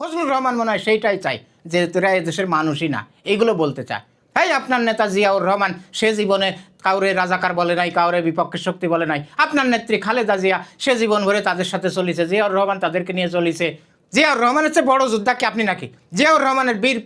ফজলুর রহমান মনে হয় সেইটাই চাই যে তোরা এদেশের মানুষই না, এইগুলো বলতে চায়। হ্যাঁ, আপনার নেতা জিয়াউর রহমান সে জীবনে কাউরে রাজাকার বলে নাই, কাউরে বিপক্ষের শক্তি বলে নাই। আপনার নেত্রী খালেদা জিয়া সে জীবন ভরে তাদের সাথে চলিছে, জিয়াউর রহমান তাদেরকে নিয়ে চলিছে। জিয়াউর রহমানের চেয়ে বড় যোদ্ধা কি আপনি নাকি? জিয়াউর রহমানের বীর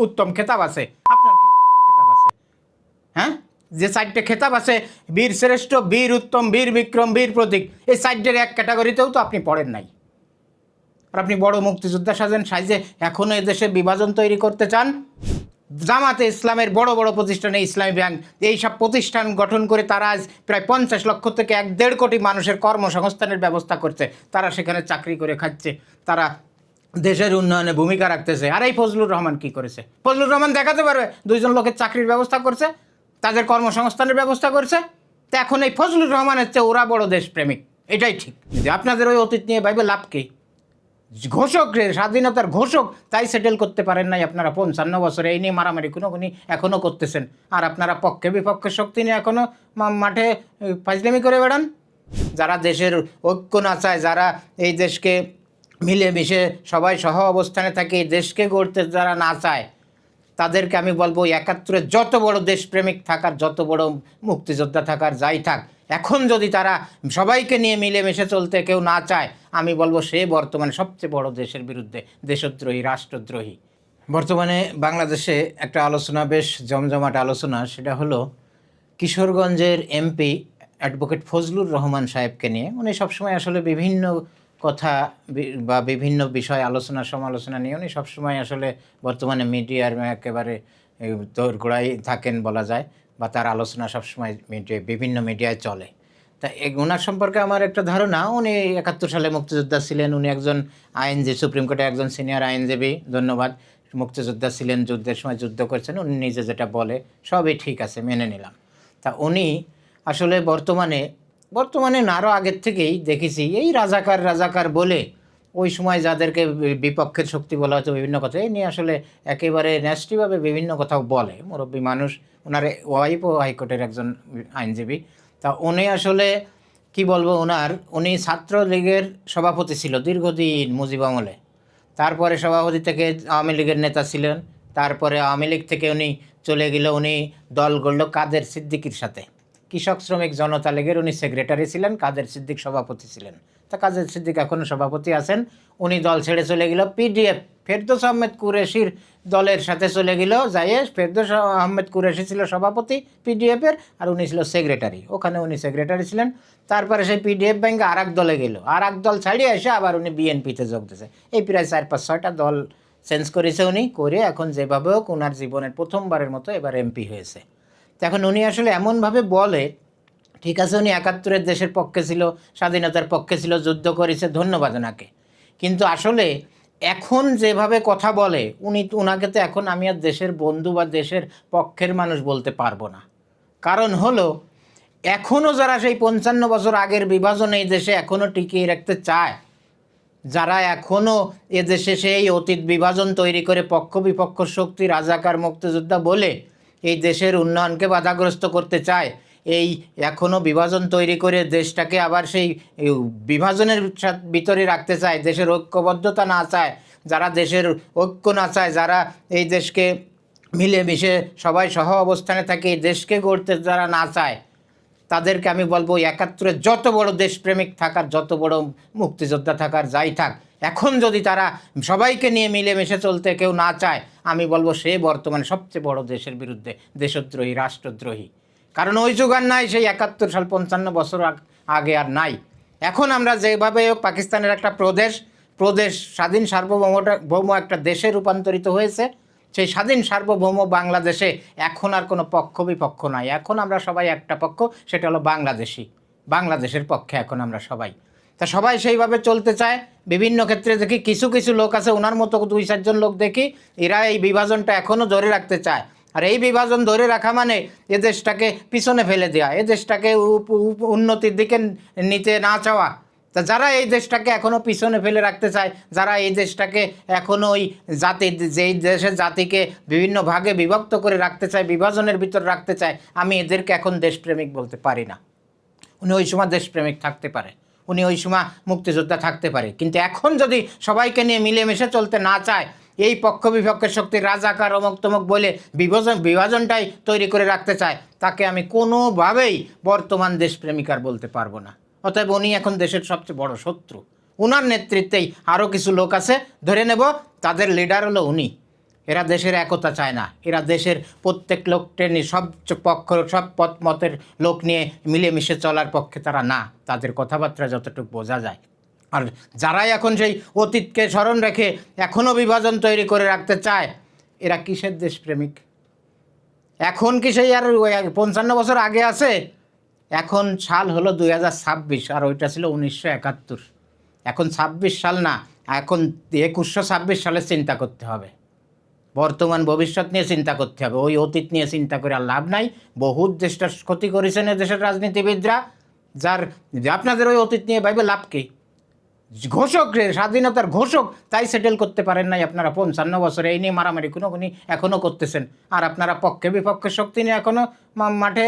উত্তম খেতাব আছে, আপনার কি খেতাব আছে? হ্যাঁ, যে 4টে খেতাব আছে, বীর শ্রেষ্ঠ, বীর উত্তম, বীর বিক্রম, বীর প্রতীক, এই 4টের এক ক্যাটাগরিতেও তো আপনি পড়েন নাই। আর আপনি বড় মুক্তিযোদ্ধা সাজে এখনও এদেশে বিভাজন তৈরি করতে চান। জামাতে ইসলামের বড় বড় প্রতিষ্ঠানে, ইসলামী ব্যাংক, এই সব প্রতিষ্ঠান গঠন করে তারা আজ প্রায় 50 লক্ষ থেকে 1.5 কোটি মানুষের কর্মসংস্থানের ব্যবস্থা করছে। তারা সেখানে চাকরি করে খাচ্ছে, তারা দেশের উন্নয়নে ভূমিকা রাখতেছে। আর এই ফজলুর রহমান কি করেছে? ফজলুর রহমান দেখাতে পারবে 2জন লোকের চাকরির ব্যবস্থা করছে, তাদের কর্মসংস্থানের ব্যবস্থা করছে। তো এখন এই ফজলুর রহমানের চেয়ে ওরা বড় দেশপ্রেমিক, এটাই ঠিক। যে আপনাদের ওই অতীত নিয়ে ভাইবে লাভ কি? ঘোষক রে, স্বাধীনতার ঘোষক, তাই সেটেল করতে পারেন নাই আপনারা 55 বছরে। এই নিয়ে মারামারি কোনোখানি এখনও করতেছেন। আর আপনারা পক্ষে বিপক্ষের শক্তি নিয়ে এখনও মাঠে ফাজলামি করে বেড়ান। যারা দেশের ঐক্য না চায়, যারা এই দেশকে মিলেমিশে সবাই সহ অবস্থানে থাকে, এই দেশকে গড়তে যারা না চায়, তাদেরকে আমি বলবো 71-এ যত বড় দেশপ্রেমিক থাকার, যত বড় মুক্তিযোদ্ধা থাকার, যাই থাক, এখন যদি তারা সবাইকে নিয়ে মিলেমিশে চলতে কেউ না চায়, আমি বলবো সে বর্তমানে সবচেয়ে বড় দেশের বিরুদ্ধে দেশদ্রোহী, রাষ্ট্রদ্রোহী। বর্তমানে বাংলাদেশে একটা আলোচনা, বেশ জমজমাট আলোচনা, সেটা হলো কিশোরগঞ্জের এমপি অ্যাডভোকেট ফজলুর রহমান সাহেবকে নিয়ে। উনি সবসময় আসলে বিভিন্ন কথা বা বিভিন্ন বিষয় আলোচনা সমালোচনা নিয়ে উনি সবসময় আসলে বর্তমানে মিডিয়ার একেবারে দোরগোড়ায় থাকেন বলা যায়, বা তার আলোচনা সবসময় বিভিন্ন মিডিয়ায় চলে। তা ওনার সম্পর্কে আমার একটা ধারণা, উনি 71 সালে মুক্তিযোদ্ধা ছিলেন। উনি একজন আইনজীবী, সুপ্রিম কোর্টে একজন সিনিয়র আইনজীবী, ধন্যবাদ। মুক্তিযোদ্ধা ছিলেন, যুদ্ধের সময় যুদ্ধ করছেন। উনি নিজে যেটা বলে সবই ঠিক আছে, মেনে নিলাম। তা উনি আসলে বর্তমানে না, আরও আগের থেকেই দেখেছি এই রাজাকার বলে ওই সময় যাদেরকে বিপক্ষের শক্তি বলা হতো বিভিন্ন কথা, এই নিয়ে আসলে একেবারে ন্যাস্টিভাবে বিভিন্ন কথাও বলে। মুরব্বী মানুষ, ওনার ওয়াইফও হাইকোর্টের একজন আইনজীবী। তা উনি আসলে কি বলবো, উনি ছাত্রলীগের সভাপতি ছিল দীর্ঘদিন মুজিব আমলে। তারপরে সভাপতি থেকে আওয়ামী লীগের নেতা ছিলেন। তারপরে আওয়ামী লীগ থেকে উনি চলে গেল, উনি দল গড়ল কাদের সিদ্দিকীর সাথে। কৃষক শ্রমিক জনতা লীগের উনি সেক্রেটারি ছিলেন, কাদের সিদ্দিক সভাপতি ছিলেন। তা কাদের সিদ্দিক এখনও সভাপতি আছেন। উনি দল ছেড়ে চলে গেল পিডিএফ, ফেরদৌস আহমেদ কুরেশির দলের সাথে চলে গেল। যাইয়ে ফেরদৌস আহমেদ কুরেশি ছিল সভাপতি পিডিএফের, আর উনি ছিল সেক্রেটারি। ওখানে উনি সেক্রেটারি ছিলেন। তারপরে সেই পিডিএফ ব্যাংকে আর এক দলে গেল, আর এক দল ছাড়িয়ে এসে আবার উনি বিএনপিতে যোগ দিয়েছে। এই প্রায় 4-5-6টা দল চেঞ্জ করেছে উনি, করে এখন যেভাবে হোক ওনার জীবনের প্রথমবারের মতো এবার এমপি হয়েছে। এখন উনি আসলে এমনভাবে বলে, ঠিক আছে উনি 71-এর দেশের পক্ষে ছিল, স্বাধীনতার পক্ষে ছিল, যুদ্ধ করেছে, ধন্যবাদ ওনাকে। কিন্তু আসলে এখন যেভাবে কথা বলে ওনাকে তো এখন আমি আর দেশের বন্ধু বা দেশের পক্ষের মানুষ বলতে পারবো না। কারণ হলো এখনও যারা সেই 55 বছর আগের বিভাজন এই দেশে এখনও টিকিয়ে রাখতে চায়, যারা এখনও এদেশে সেই অতীত বিভাজন তৈরি করে পক্ষ বিপক্ষ শক্তি, রাজাকার, মুক্তিযোদ্ধা বলে এই দেশের উন্নয়নকে বাধাগ্রস্ত করতে চায়, এই এখনও বিভাজন তৈরি করে দেশটাকে আবার সেই বিভাজনের ভিতরে রাখতে চায়, দেশের ঐক্যবদ্ধতা না চায়, যারা দেশের ঐক্য না চায়, যারা এই দেশকে মিলেমিশে সবাই সহ অবস্থানে থাকে, এই দেশকে গড়তে যারা না চায়, তাদেরকে আমি বলবো 71-এ যত বড় দেশপ্রেমিক থাকার, যত বড় মুক্তিযোদ্ধা থাকার, যাই থাক, এখন যদি তারা সবাইকে নিয়ে মিলেমিশে চলতে কেউ না চায়, আমি বলবো সে বর্তমানে সবচেয়ে বড় দেশের বিরুদ্ধে দেশদ্রোহী, রাষ্ট্রদ্রোহী। কারণ ওই যুগ আর নাই, সেই 71 সাল 55 বছর আগে আর নাই। এখন আমরা যেভাবে পাকিস্তানের একটা প্রদেশ স্বাধীন সার্বভৌম একটা দেশে রূপান্তরিত হয়েছে, সেই স্বাধীন সার্বভৌম বাংলাদেশে এখন আর কোনো পক্ষ বিপক্ষ নাই। এখন আমরা সবাই একটা পক্ষ, সেটা হলো বাংলাদেশের পক্ষে এখন আমরা সবাই। তা সবাই সেইভাবে চলতে চায়। বিভিন্ন ক্ষেত্রে দেখি কিছু লোক আছে, ওনার মতো 2-4জন লোক দেখি, এরা এই বিভাজনটা এখনও ধরে রাখতে চায়। আর এই বিভাজন ধরে রাখা মানে এ দেশটাকে পিছনে ফেলে দেওয়া, এ দেশটাকে উন্নতির দিকে নিতে না চাওয়া। তা যারা এই দেশটাকে এখনও পিছনে ফেলে রাখতে চায়, যারা এই দেশটাকে এখনও ওই যেই দেশের জাতিকে বিভিন্ন ভাগে বিভক্ত করে রাখতে চায়, বিভাজনের ভিতর রাখতে চায়, আমি এদেরকে এখন দেশপ্রেমিক বলতে পারি না। উনি ওই সময় দেশপ্রেমিক থাকতে পারে, উনি ওই সময় মুক্তিযোদ্ধা থাকতে পারে, কিন্তু এখন যদি সবাইকে নিয়ে মিলেমিশে চলতে না চায়, এই পক্ষ বিপক্ষের শক্তি রাজাকার অমুক তমুক বলে বিভাজনটাই তৈরি করে রাখতে চায়, তাকে আমি কোনোভাবেই বর্তমান দেশপ্রেমিকার বলতে পারবো না। অতএব উনি এখন দেশের সবচেয়ে বড় শত্রু। উনার নেতৃত্বেই আরও কিছু লোক আছে, ধরে নেব তাদের লিডার হলো উনি। এরা দেশের একতা চায় না, এরা দেশের প্রত্যেক লোককে নিয়ে সব পক্ষ সব মতের লোক নিয়ে মিলেমিশে চলার পক্ষে তারা না, তাদের কথাবার্তা যতটুকু বোঝা যায়। আর যারাই এখন সেই অতীতকে স্মরণ রেখে এখনও বিভাজন তৈরি করে রাখতে চায়, এরা কিসের দেশপ্রেমিক? এখন কি সেই আর 55 বছর আগে আছে? এখন সাল হলো 2026, আর ওইটা ছিল 1971। এখন 26 সাল না, এখন 2126 সালে চিন্তা করতে হবে, বর্তমান ভবিষ্যৎ নিয়ে চিন্তা করতে হবে। ওই অতীত নিয়ে চিন্তা করে আর লাভ নাই। বহুত দেশটার ক্ষতি করেছেন দেশের রাজনীতিবিদরা, যার আপনাদের ওই অতীত নিয়ে ভাইবে লাভ কি? ঘোষক রে, স্বাধীনতার ঘোষক, তাই সেটেল করতে পারেন নাই আপনারা 55 বছরে। এই নিয়ে মারামারি কোনোখানি এখনও করতেছেন, আর আপনারা পক্ষে বিপক্ষের শক্তি নিয়ে এখনও মাঠে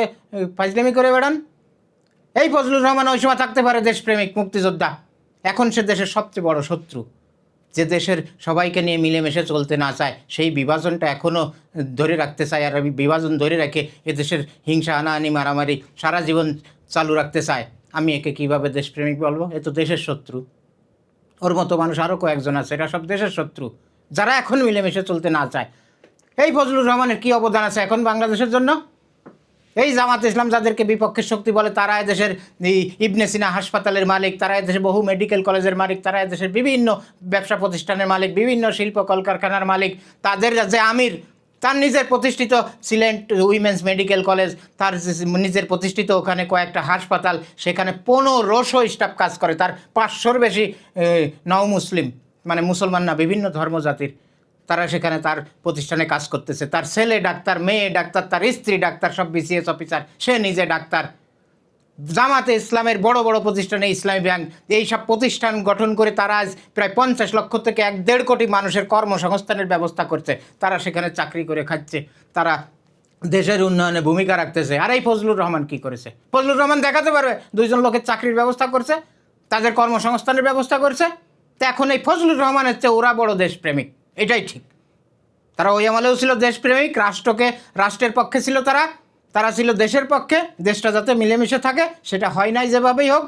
ফাজলামি করে বেড়ান। এই ফজলুর রহমান ওই সময় থাকতে পারে দেশপ্রেমিক মুক্তিযোদ্ধা, এখন সে দেশের সবচেয়ে বড় শত্রু, যে দেশের সবাইকে নিয়ে মিলেমিশে চলতে না চায়, সেই বিভাজনটা এখনও ধরে রাখতে চায়। আর বিভাজন ধরে রেখে এদেশের হিংসা হানাহানি মারামারি সারা জীবন চালু রাখতে চায়। আমি একে কীভাবে দেশপ্রেমিক বলবো? এ তো দেশের শত্রু। ওর মতো মানুষ আরও কয়েকজন আছে, এরা সব দেশের শত্রু, যারা এখন মিলেমিশে চলতে না চায়। এই ফজলুর রহমানের কী অবদান আছে এখন বাংলাদেশের জন্য? এই জামাত ইসলাম যাদেরকে বিপক্ষের শক্তি বলে, তারা এদেশের ইবনে সিনা হাসপাতালের মালিক, তারা এদেশে বহু মেডিকেল কলেজের মালিক, তারা এদেশের বিভিন্ন ব্যবসা প্রতিষ্ঠানের মালিক, বিভিন্ন শিল্প কলকারখানার মালিক। তাদের যে আমির, তার নিজের প্রতিষ্ঠিত সিলেট উইমেন্স মেডিকেল কলেজ, তার নিজের প্রতিষ্ঠিত ওখানে কয়েকটা হাসপাতাল, সেখানে 1500 স্টাফ কাজ করে, তার 500-র বেশি নও মুসলিম, মানে মুসলমান না, বিভিন্ন ধর্মজাতির, তারা সেখানে তার প্রতিষ্ঠানে কাজ করতেছে। তার ছেলে ডাক্তার, মেয়ে ডাক্তার, তার স্ত্রী ডাক্তার, সব বিসিএস অফিসার, সে নিজে ডাক্তার। জামাতে ইসলামের বড় বড় প্রতিষ্ঠানে, ইসলামী ব্যাংক, এইসব প্রতিষ্ঠান গঠন করে তারা আজ প্রায় 50 লক্ষ থেকে 1.5 কোটি মানুষের কর্মসংস্থানের ব্যবস্থা করছে। তারা সেখানে চাকরি করে খাচ্ছে, তারা দেশের উন্নয়নে ভূমিকা রাখতেছে। আর এই ফজলুর রহমান কি করেছে? ফজলুর রহমান দেখাতে পারবে 2 জন লোকের চাকরির ব্যবস্থা করছে, তাদের কর্মসংস্থানের ব্যবস্থা করছে। তো এখন এই ফজলুর রহমানের চেয়ে ওরা বড় দেশপ্রেমিক, এটাই ঠিক। তারা ওই আমলেও ছিল দেশপ্রেমিক, রাষ্ট্রের পক্ষে ছিল, তারা ছিল দেশের পক্ষে, দেশটা যাতে মিলেমিশে থাকে। সেটা হয় নাই যেভাবেই হোক,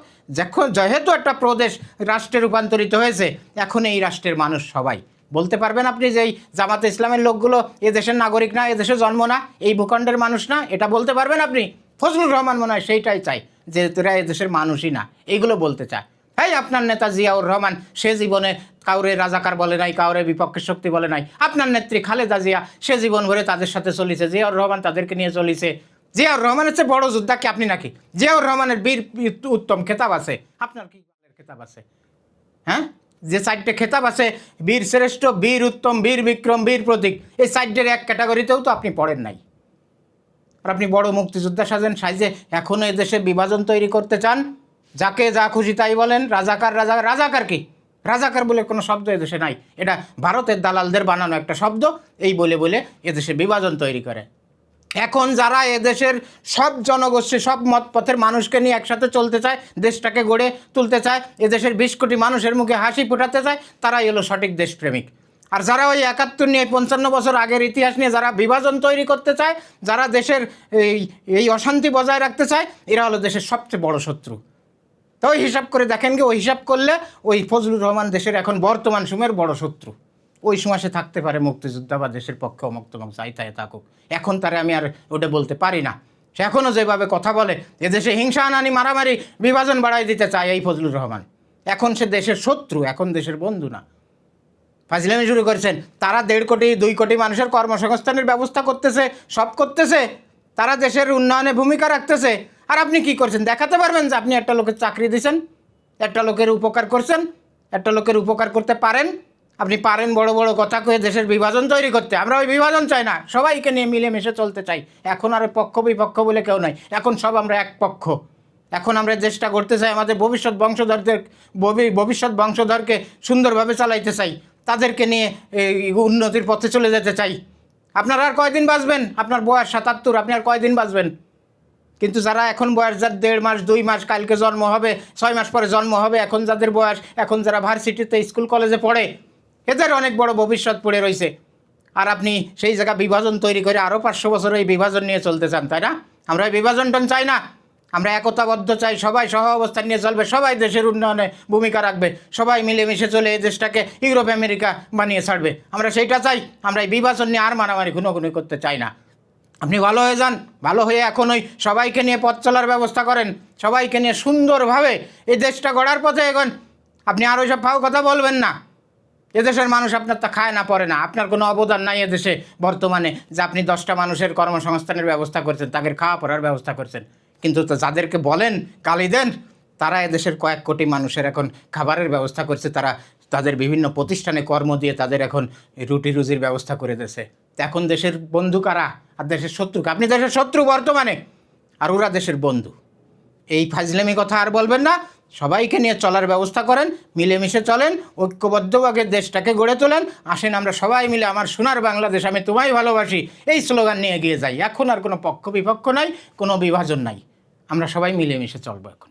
যেহেতু একটা প্রদেশ রাষ্ট্রে রূপান্তরিত হয়েছে, এখন এই রাষ্ট্রের মানুষ সবাই বলতে পারবেন আপনি যে এই জামাতে ইসলামের লোকগুলো এ দেশের নাগরিক না, এ দেশে জন্ম না, এই ভূখণ্ডের মানুষ না, এটা বলতে পারবেন আপনি? ফজলুর রহমান মনে হয় সেইটাই চাই, যে তোরা এ দেশের মানুষই না, এইগুলো বলতে চায়। এই আপনার নেতা জিয়াউর রহমান, সে জীবনে কাউরে রাজাকার বলে নাই, কাউরে বিপক্ষের শক্তি বলে নাই। আপনার নেত্রী খালেদা জিয়া, সে জীবন ভরে তাদের সাথে চলিছে, জিয়াউর রহমান তাদেরকে নিয়ে চলিছে। জিয়াউর রহমানের চেয়ে বড় যোদ্ধা কি আপনি নাকি? জিয়াউর রহমানের বীর উত্তম খেতাব আছে, আপনার কি খেতাব আছে? হ্যাঁ, যে 4টে খেতাব আছে, বীর শ্রেষ্ঠ, বীর উত্তম, বীর বিক্রম, বীর প্রতীক, এই 4টের এক ক্যাটাগরিতেও তো আপনি পড়েন নাই। আর আপনি বড় মুক্তিযোদ্ধা সাজে এখনও এদেশে বিভাজন তৈরি করতে চান। যাকে যা খুশি তাই বলেন, রাজাকার। রাজাকার কি? রাজাকার বলে কোনো শব্দ এদেশে নাই, এটা ভারতের দালালদের বানানো একটা শব্দ। এই বলে এদেশে বিভাজন তৈরি করে। এখন যারা এদেশের সব জনগোষ্ঠী, সব মতপথের মানুষকে নিয়ে একসাথে চলতে চায়, দেশটাকে গড়ে তুলতে চায়, এদেশের 20 কোটি মানুষের মুখে হাসি ফোটাতে চায়, তারাই হলো সঠিক দেশপ্রেমিক। আর যারা ওই 71 নিয়ে, 55 বছর আগের ইতিহাস নিয়ে যারা বিভাজন তৈরি করতে চায়, যারা দেশের এই অশান্তি বজায় রাখতে চায়, এরা হলো দেশের সবচেয়ে বড় শত্রু। তো ওই হিসাব করে দেখেন ওই হিসাব করলে ওই ফজলুর রহমান দেশের এখন বর্তমান সময়ের বড় শত্রু। ওই সময় সে থাকতে পারে মুক্তিযোদ্ধা বা দেশের পক্ষে অমুক্তমক চাই তাই থাকুক, এখন তারে আমি আর ওটা বলতে পারি না। সে এখনও যেভাবে কথা বলে, এদেশে হিংসা হানানি মারামারি বিভাজন বাড়াই দিতে চায় এই ফজলুর রহমান, এখন সে দেশের শত্রু, এখন দেশের বন্ধু না। ফাজলামি শুরু করেছেন। তারা 1.5 কোটি 2 কোটি মানুষের কর্মসংস্থানের ব্যবস্থা করতেছে, সব করতেছে, তারা দেশের উন্নয়নে ভূমিকা রাখতেছে। আর আপনি কি করছেন? দেখাতে পারবেন যে আপনি একটা লোকের চাকরি দিয়েছেন, একটা লোকের উপকার করছেন, একটা লোকের উপকার করতে পারেন? আপনি পারেন বড় বড় কথা কয়ে দেশের বিভাজন তৈরি করতে। আমরা ওই বিভাজন চাই না, সবাইকে নিয়ে মিলেমিশে চলতে চাই। এখন আর পক্ষ বিপক্ষ বলে কেউ নাই, এখন সব আমরা এক পক্ষ। এখন আমরা চেষ্টা করতে চাই আমাদের ভবিষ্যৎ বংশধরকে সুন্দরভাবে চালাইতে চাই, তাদেরকে নিয়ে উন্নতির পথে চলে যেতে চাই। আপনারা আর কয়দিন বাঁচবেন? আপনার বয়স 77, আপনি আর কয়দিন বাঁচবেন? কিন্তু যারা এখন বয়স, যার 1.5 মাস 2 মাস, কালকে জন্ম হবে, 6 মাস পরে জন্ম হবে, এখন যাদের বয়স, এখন যারা ভার্সিটিতে স্কুল কলেজে পড়ে, এদের অনেক বড় ভবিষ্যৎ পড়ে রয়েছে। আর আপনি সেই জায়গা বিভাজন তৈরি করে আরও 500 বছর এই বিভাজন নিয়ে চলতে চান, তাই না? আমরা এই বিভাজনটা চাই না, আমরা একতাবদ্ধ চাই, সবাই সহ অবস্থান নিয়ে চলবে, সবাই দেশের উন্নয়নে ভূমিকা রাখবে, সবাই মিলেমিশে চলে এই দেশটাকে ইউরোপ আমেরিকা বানিয়ে ছাড়বে, আমরা সেইটা চাই। আমরা এই বিভাজন নিয়ে আর মারামারি খুনোখুনি করতে চাই না। আপনি ভালো হয়ে যান, ভালো হয়ে এখন ওই সবাইকে নিয়ে পথ চলার ব্যবস্থা করেন, সবাইকে নিয়ে সুন্দরভাবে এই দেশটা গড়ার পথে এগোন। আপনি আর ওইসব ফাও কথা বলবেন না। এদেশের মানুষ আপনার তা খায় না পড়ে না, আপনার কোনো অবদান নাই এদেশে বর্তমানে, যে আপনি 10টা মানুষের কর্মসংস্থানের ব্যবস্থা করছেন, তাদের খাওয়া পড়ার ব্যবস্থা করছেন। কিন্তু তো যাদেরকে বলেন গালি দেন, তারা এদেশের কয়েক কোটি মানুষের এখন খাবারের ব্যবস্থা করছে, তারা তাদের বিভিন্ন প্রতিষ্ঠানে কর্ম দিয়ে তাদের এখন রুটি রুজির ব্যবস্থা করে দিয়েছে। তো এখন দেশের বন্ধু কারা আর দেশের শত্রু? আপনি দেশের শত্রু বর্তমানে, আর ওরা দেশের বন্ধু। এই ফাজলামি কথা আর বলবেন না, সবাইকে নিয়ে চলার ব্যবস্থা করেন, মিলেমিশে চলেন, ঐক্যবদ্ধভাবে দেশটাকে গড়ে তোলেন। আসেন আমরা সবাই মিলে আমার সোনার বাংলাদেশ, আমি তোমায় ভালোবাসি, এই স্লোগান নিয়ে এগিয়ে যাই। এখন আর কোনো পক্ষ বিপক্ষ নাই, কোনো বিভাজন নাই, আমরা সবাই মিলেমিশে চলবো এখন।